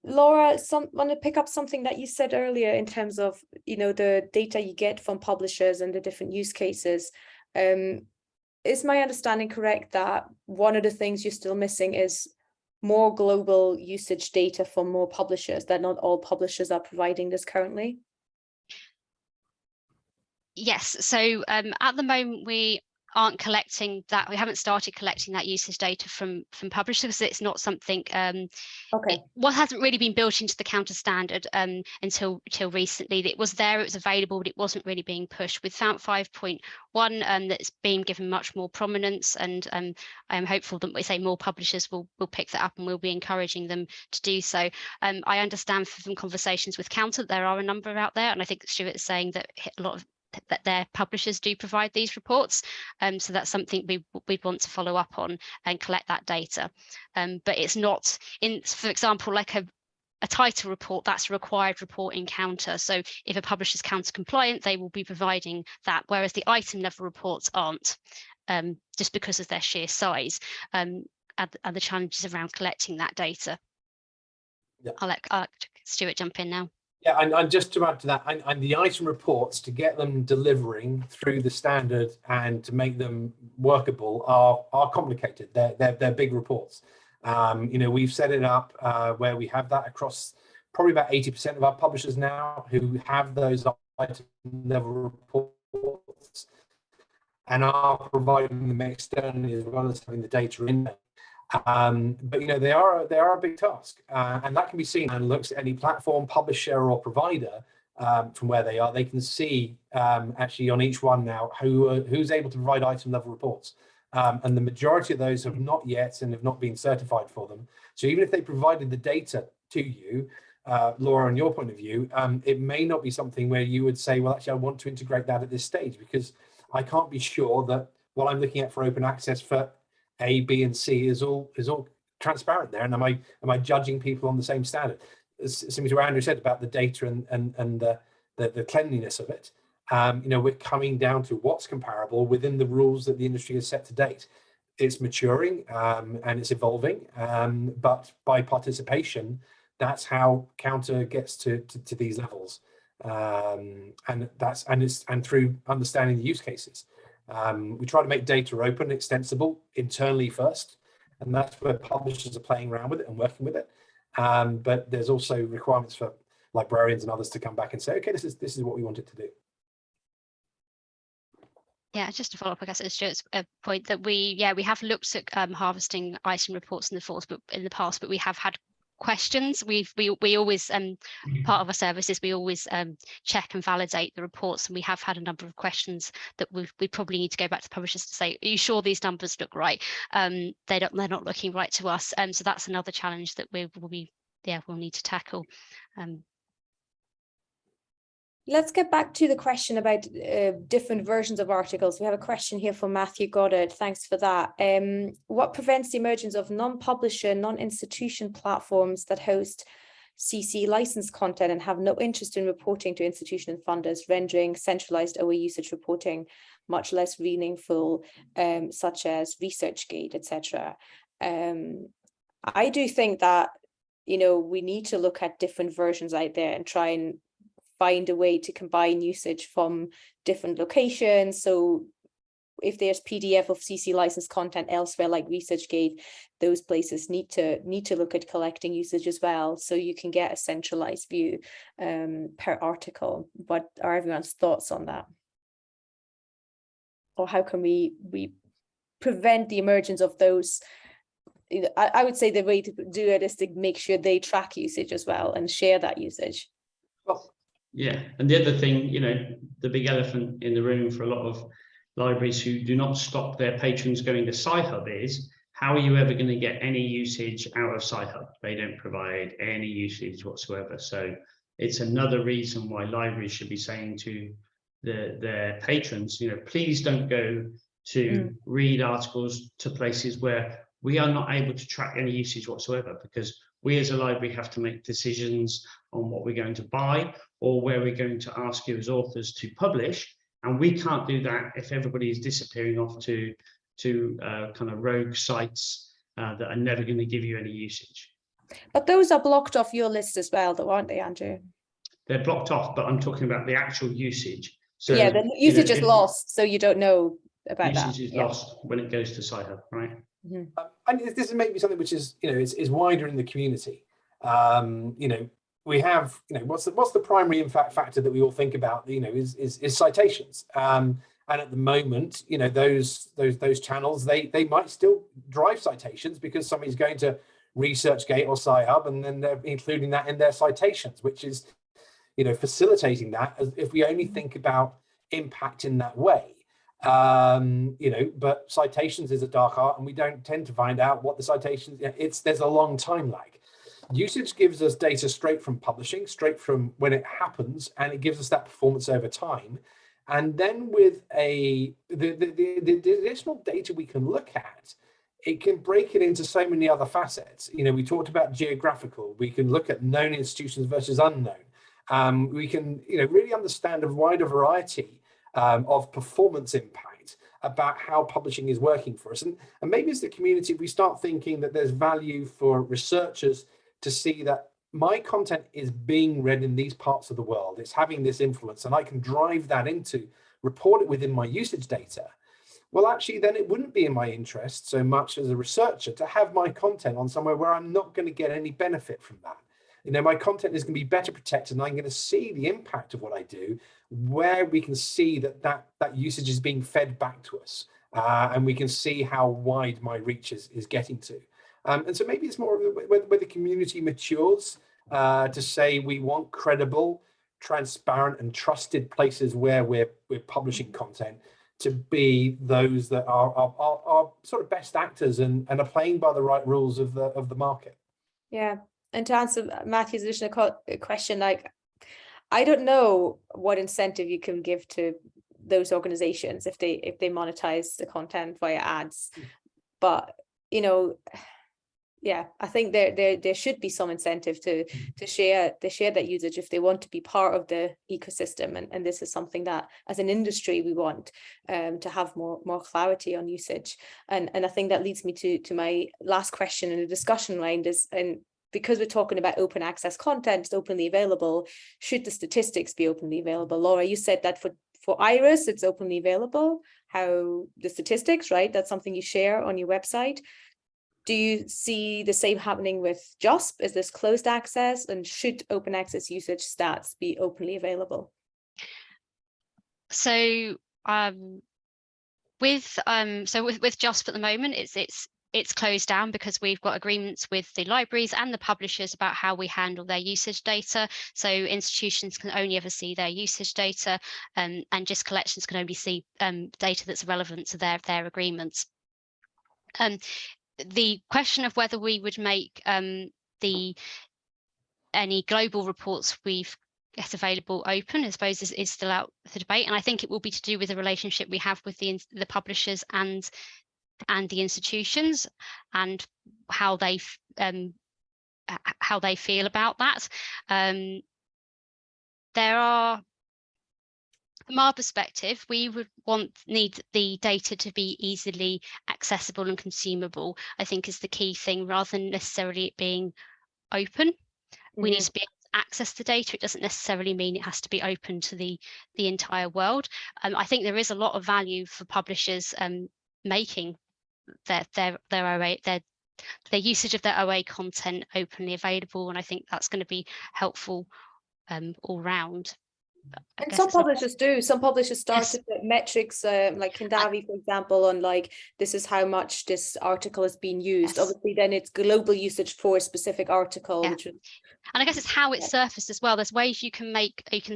Laura, want to pick up something that you said earlier in terms of the data you get from publishers and the different use cases. Is my understanding correct that one of the things you're still missing is more global usage data from more publishers, that not all publishers are providing this currently? Yes, so at the moment we aren't collecting that. We haven't started collecting that usage data from publishers because it's not something what hasn't really been built into the Counter standard until recently. It was there, it was available, but it wasn't really being pushed. With FOUNT 5.1 that's been given much more prominence, and I'm hopeful that we say more publishers will pick that up and we'll be encouraging them to do so. I understand from conversations with Counter there are a number out there, and I think Stuart is saying that a lot of that their publishers do provide these reports, so that's something we'd want to follow up on and collect that data, but it's not in, for example, like a title report, that's a required report in Counter. So if a publisher's Counter compliant, they will be providing that, whereas the item level reports aren't, just because of their sheer size, and the challenges around collecting that data. Yeah. I'll let Stuart jump in now. Yeah, and just to add to that, and the item reports, to get them delivering through the standard and to make them workable are complicated. They're big reports. We've set it up where we have that across probably about 80% of our publishers now who have those item level reports and are providing them externally as well as having the data in there. But they are a big task, and that can be seen and looks at any platform, publisher, or provider from where they are. They can see actually on each one now who's able to provide item level reports, and the majority of those have not yet and have not been certified for them. So even if they provided the data to you, Laura, on your point of view, it may not be something where you would say, well, actually, I want to integrate that at this stage because I can't be sure that what I'm looking at for open access for A, B, and C is all transparent there, and am I judging people on the same standard? Similar to what Andrew said about the data and the cleanliness of it. We're coming down to what's comparable within the rules that the industry has set to date. It's maturing and it's evolving, but by participation, that's how Counter gets to these levels, and through understanding the use cases. We try to make data open, extensible internally first, and that's where publishers are playing around with it and working with it. But there's also requirements for librarians and others to come back and say, okay, this is what we want it to do. Yeah, just to follow up, I guess, at Stuart's point that we have looked at harvesting item reports in the past, but we have had questions. We always part of our services, we always check and validate the reports, and we have had a number of questions that we probably need to go back to publishers to say, are you sure these numbers look right? They're not looking right to us, so that's another challenge that we'll need to tackle. Let's get back to the question about different versions of articles. We have a question here from Matthew Goddard. Thanks for that. What prevents the emergence of non-publisher, non-institution platforms that host CC licensed content and have no interest in reporting to institution and funders, rendering centralized OA usage reporting much less meaningful, such as ResearchGate, etc.? I do think that, we need to look at different versions out there and try and find a way to combine usage from different locations. So if there's PDF of CC licensed content elsewhere, like ResearchGate, those places need to look at collecting usage as well, so you can get a centralized view per article. What are everyone's thoughts on that? Or how can we prevent the emergence of those? I would say the way to do it is to make sure they track usage as well and share that usage. Well, yeah, and the other thing, the big elephant in the room for a lot of libraries who do not stop their patrons going to Sci-Hub is, how are you ever going to get any usage out of Sci-Hub? They don't provide any usage whatsoever. So it's another reason why libraries should be saying to their patrons, please don't go to read articles to places where we are not able to track any usage whatsoever, because we as a library have to make decisions on what we're going to buy or where we're going to ask you as authors to publish. And we can't do that if everybody is disappearing off to kind of rogue sites that are never going to give you any usage. But those are blocked off your list as well, though, aren't they, Andrew? They're blocked off, but I'm talking about the actual usage. So yeah, the usage is lost, so you don't know about that. Usage is lost when it goes to Sci-Hub, right? Mm-hmm. And this is maybe something which is, is wider in the community. We have, what's the primary impact factor that we all think about, is citations. And at the moment, those channels, they might still drive citations because somebody's going to ResearchGate or Sci-Hub, and then they're including that in their citations, which is, facilitating that, as if we only think about impact in that way. But citations is a dark art, and we don't tend to find out what the citations, there's a long time lag. Usage gives us data straight from publishing, straight from when it happens, and it gives us that performance over time. And then with the additional data we can look at it can break it into so many other facets. You know, we talked about geographical. We can look at known institutions versus unknown. We can, you know, really understand a wider variety of performance impact about how publishing is working for us. And maybe as the community, we start thinking that there's value for researchers to see that my content is being read in these parts of the world. It's having this influence, and I can drive that into, report it within my usage data. Well, actually, then it wouldn't be in my interest so much as a researcher to have my content on somewhere where I'm not going to get any benefit from that. You know, my content is going to be better protected, and I'm going to see the impact of what I do, where we can see that usage is being fed back to us, and we can see how wide my reach is getting to. And so maybe it's more where the community matures to say we want credible, transparent, and trusted places where we're publishing content to be those that are sort of best actors and are playing by the right rules of the market. Yeah, and to answer Matthew's additional question, like, I don't know what incentive you can give to those organizations if they monetize the content via ads, but you know, yeah, I think there should be some incentive to share that usage if they want to be part of the ecosystem, and this is something that as an industry we want to have more clarity on usage, and I think that leads me to my last question in the discussion round is, and because we're talking about open access content, it's openly available, should the statistics be openly available? Laura, you said that for Iris it's openly available, how the statistics, right, that's something you share on your website. Do you see the same happening with JUSP? Is this closed access, and should open access usage stats be openly available? So with JUSP at the moment, it's closed down because we've got agreements with the libraries and the publishers about how we handle their usage data. So institutions can only ever see their usage data, and just collections can only see data that's relevant to their agreements. The question of whether we would make any global reports we've got available open, I suppose, is still out for debate, and I think it will be to do with the relationship we have with the publishers and the institutions, and how they feel about that. From our perspective, we would need the data to be easily accessible and consumable, I think, is the key thing, rather than necessarily it being open. We need to be able to access the data. It doesn't necessarily mean it has to be open to the entire world. I think there is a lot of value for publishers making their usage of their OA content openly available, and I think that's going to be helpful all round. And some publishers do. Some publishers started metrics, like Kindavi, for example, on like, this is how much this article is being used. Yes. Obviously, then it's global usage for a specific article. Yeah. Which is, and I guess it's how it's surfaced as well. There's ways you can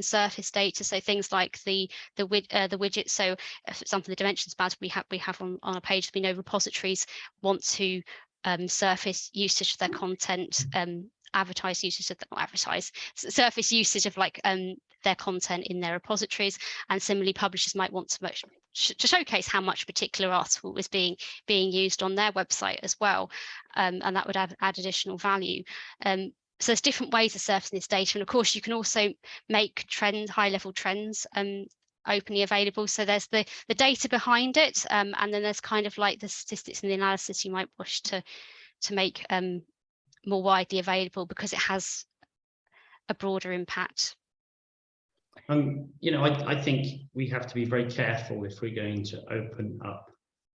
surface data. So things like the widgets. So, for example, the dimensions badge we have on a page. We know repositories want to surface usage of their content, surface usage of like their content in their repositories, and similarly publishers might want to showcase how much a particular article is being used on their website as well, and that would add additional value. So there's different ways of surfacing this data, and of course you can also make high-level trends openly available. So there's the data behind it, and then there's kind of like the statistics and the analysis you might wish to make more widely available, because it has a broader impact. You know, I think we have to be very careful if we're going to open up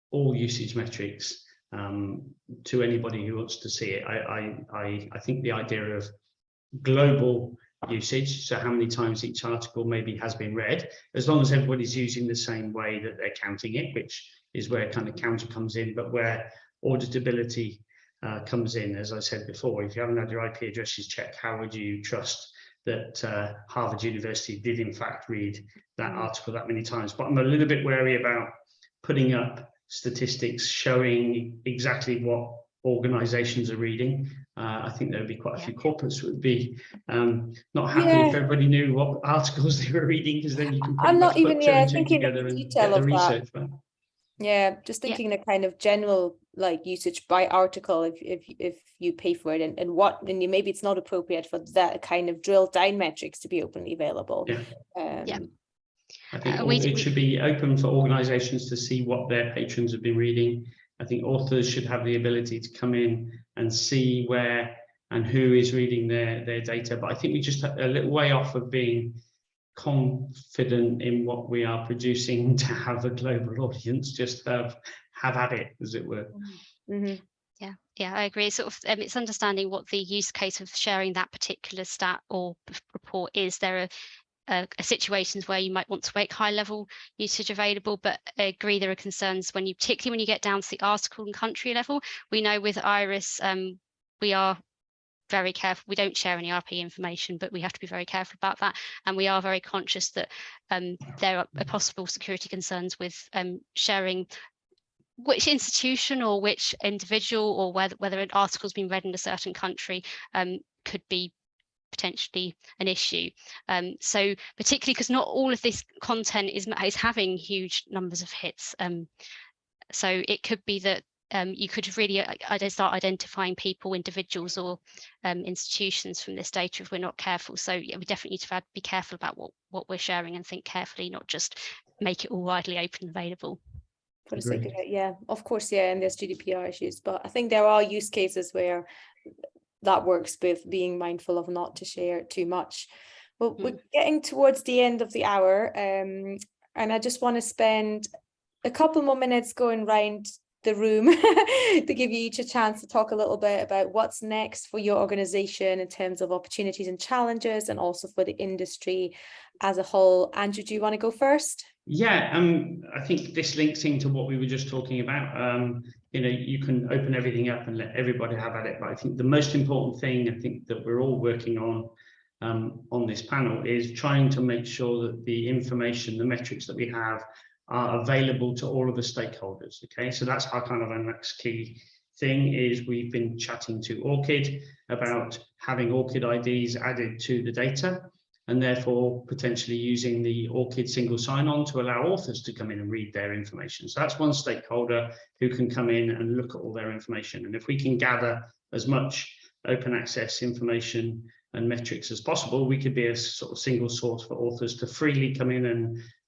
all usage metrics to anybody who wants to see it. I think the idea of global usage, so how many times each article maybe has been read, as long as everybody's using the same way that they're counting it, which is where kind of counter comes in, but where auditability comes in. As I said before, if you haven't had your IP addresses checked, how would you trust that Harvard University did in fact read that article that many times? But I'm a little bit wary about putting up statistics showing exactly what organizations are reading. I think there would be quite a few corporates would be not happy if everybody knew what articles they were reading, because then you can pretty much put two and two together and get the research back. Yeah, just thinking the kind of general like usage by article if you pay for it, and maybe it's not appropriate for that kind of drill down metrics to be openly available. Yeah. I think it should be open for organisations to see what their patrons have been reading. I think authors should have the ability to come in and see where and who is reading their data. But I think we just a little way off of being confident in what we are producing to have a global audience. Just have at it, as it were. Mm-hmm. Yeah, I agree. Sort of, it's understanding what the use case of sharing that particular stat or report is. There are situations where you might want to make high level usage available, but I agree there are concerns particularly when you get down to the article and country level. We know with IRIS, we are very careful. We don't share any RP information, but we have to be very careful about that. And we are very conscious that there are possible security concerns with sharing which institution or which individual, or whether an article's been read in a certain country could be potentially an issue. So particularly because not all of this content is having huge numbers of hits. So it could be that you could really start identifying people, individuals, or institutions from this data if we're not careful. So yeah, we definitely need to be careful about what we're sharing and think carefully, not just make it all widely open and available. For the sake of it, yeah, of course, yeah, and there's GDPR issues, but I think there are use cases where that works with being mindful of not to share too much. Well, we're getting towards the end of the hour, and I just want to spend a couple more minutes going around the room to give you each a chance to talk a little bit about what's next for your organization in terms of opportunities and challenges, and also for the industry as a whole. Andrew, do you want to go first? Yeah, I think this links into what we were just talking about. You can open everything up and let everybody have at it, but I think the most important thing I think that we're all working on this panel is trying to make sure that the information, the metrics that we have, are available to all of the stakeholders. Okay, so that's our kind of our next key thing. Is we've been chatting to ORCID about having ORCID IDs added to the data, and therefore potentially using the ORCID single sign-on to allow authors to come in and read their information. So that's one stakeholder who can come in and look at all their information. And if we can gather as much open access information and metrics as possible, we could be a sort of single source for authors to freely come in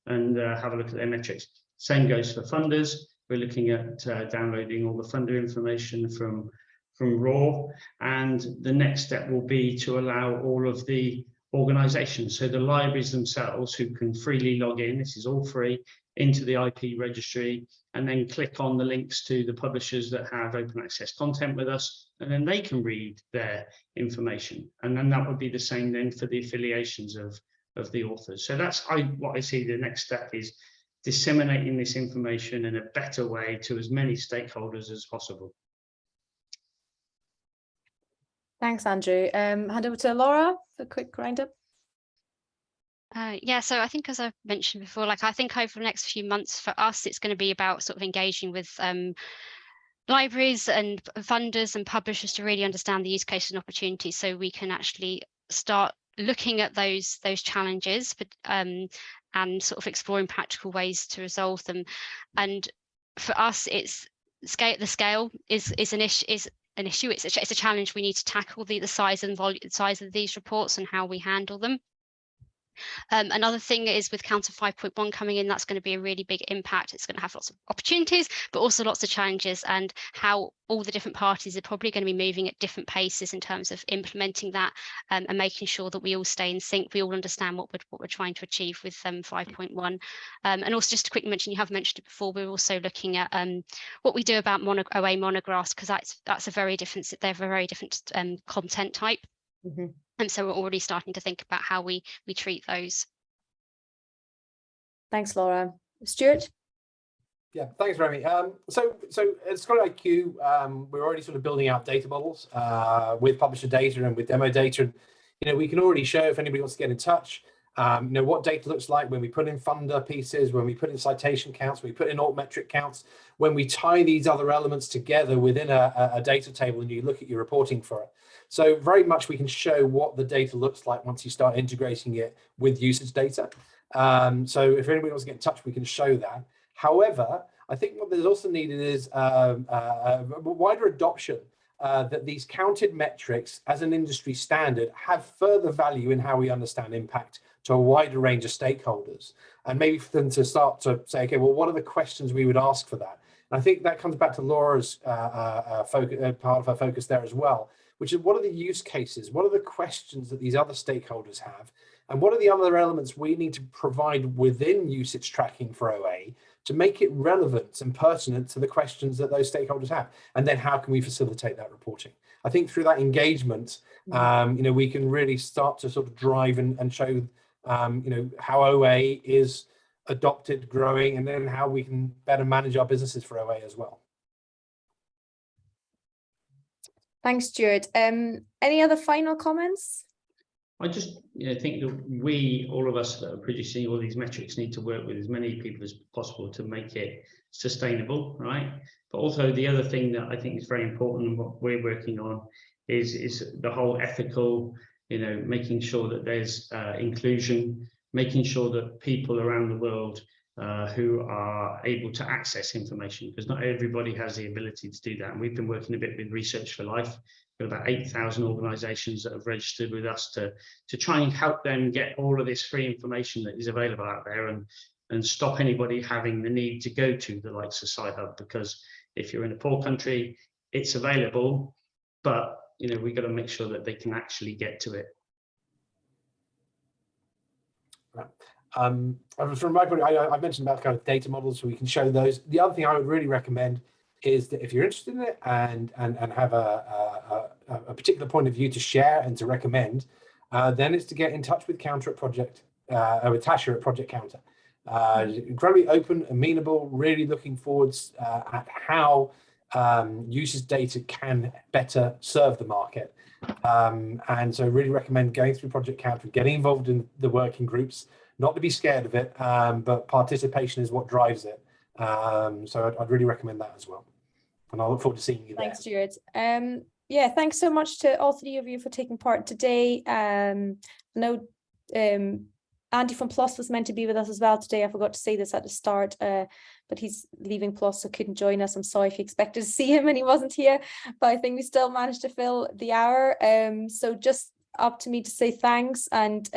and have a look at their metrics. Same goes for funders. We're looking at downloading all the funder information from RAW. And the next step will be to allow all of the organizations, so the libraries themselves, who can freely log in, this is all free, into the IP registry, and then click on the links to the publishers that have open access content with us, and then they can read their information. And then that would be the same then for the affiliations of the authors. So that's what I see the next step is disseminating this information in a better way to as many stakeholders as possible. Thanks, Andrew. Hand over to Laura for a quick roundup. Yeah, so I think, as I mentioned before, I think over the next few months for us, it's going to be about sort of engaging with libraries and funders and publishers to really understand the use cases and opportunities, so we can actually start looking at those challenges, but and sort of exploring practical ways to resolve them. And for us, it's the scale is an issue. It's a challenge we need to tackle, the size and size of these reports and how we handle them. Another thing is with Counter 5.1 coming in, that's going to be a really big impact. It's going to have lots of opportunities, but also lots of challenges, and how all the different parties are probably going to be moving at different paces in terms of implementing that, and making sure that we all stay in sync. We all understand what we're trying to achieve with 5.1. And also, just to quickly mention, you have mentioned it before, we're also looking at what we do about OA monographs, because that's a very different, they're a very different content type. Mm-hmm. And so we're already starting to think about how we treat those. Thanks, Laura. Stuart? Yeah, thanks, Remy. So at Scholarly IQ, we're already sort of building out data models with publisher data and with demo data. And, we can already show, if anybody wants to get in touch, what data looks like when we put in funder pieces, when we put in citation counts, when we put in alt metric counts, when we tie these other elements together within a data table and you look at your reporting for it. So very much we can show what the data looks like once you start integrating it with usage data. So if anybody wants to get in touch, we can show that. However, I think what there's also needed is wider adoption, that these counted metrics as an industry standard have further value in how we understand impact to a wider range of stakeholders. And maybe for them to start to say, okay, well, what are the questions we would ask for that? And I think that comes back to Laura's focus, part of her focus there as well, which is what are the use cases? What are the questions that these other stakeholders have? And what are the other elements we need to provide within usage tracking for OA to make it relevant and pertinent to the questions that those stakeholders have? And then how can we facilitate that reporting? I think through that engagement, we can really start to sort of drive and show, how OA is adopted, growing, and then how we can better manage our businesses for OA as well. Thanks, Stuart. Any other final comments? I just think that we, all of us that are producing all these metrics, need to work with as many people as possible to make it sustainable, right? But also the other thing that I think is very important and what we're working on is the whole ethical, making sure that there's inclusion, making sure that people around the world who are able to access information, because not everybody has the ability to do that. And we've been working a bit with Research for Life. We've got about 8,000 organisations that have registered with us to try and help them get all of this free information that is available out there, and stop anybody having the need to go to the likes of Sci-Hub, because if you're in a poor country, it's available, but we've got to make sure that they can actually get to it. From my point, I mentioned about kind of data models, so we can show those. The other thing I would really recommend is that if you're interested in it and have a particular point of view to share and to recommend, then it's to get in touch with Counter at Project, with Tasha at Project Counter. Incredibly open, amenable, really looking forwards at how usage data can better serve the market. And so really recommend going through Project Counter, getting involved in the working groups, not to be scared of it, but participation is what drives it. So I'd really recommend that as well. And I look forward to seeing you there. Thanks, Stuart. Yeah, thanks so much to all three of you for taking part today. I know Andy from PLOS was meant to be with us as well today. I forgot to say this at the start, but he's leaving PLOS, so couldn't join us. I'm sorry if you expected to see him and he wasn't here, but I think we still managed to fill the hour. So just up to me to say thanks, and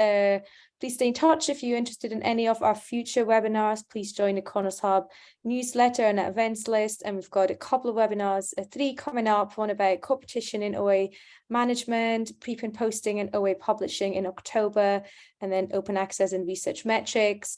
please stay in touch if you're interested in any of our future webinars. Please join the Connors Hub newsletter and events list, and we've got a couple of webinars, 3 coming up, one about competition in OA management, preprint posting and OA publishing in October, and then open access and research metrics.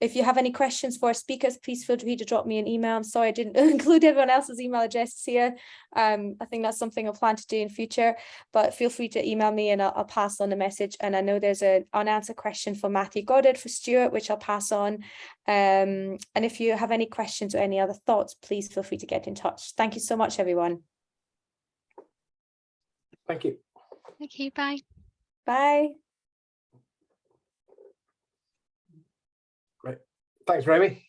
If you have any questions for our speakers, please feel free to drop me an email. I'm sorry I didn't include everyone else's email addresses here. I think that's something I plan to do in future, but feel free to email me and I'll pass on the message. And I know there's an unanswered question for Matthew Goddard for Stuart, which I'll pass on. And if you have any questions or any other thoughts, please feel free to get in touch. Thank you so much, everyone. Thank you. Thank you. Bye. Bye. Great. Thanks, Remy.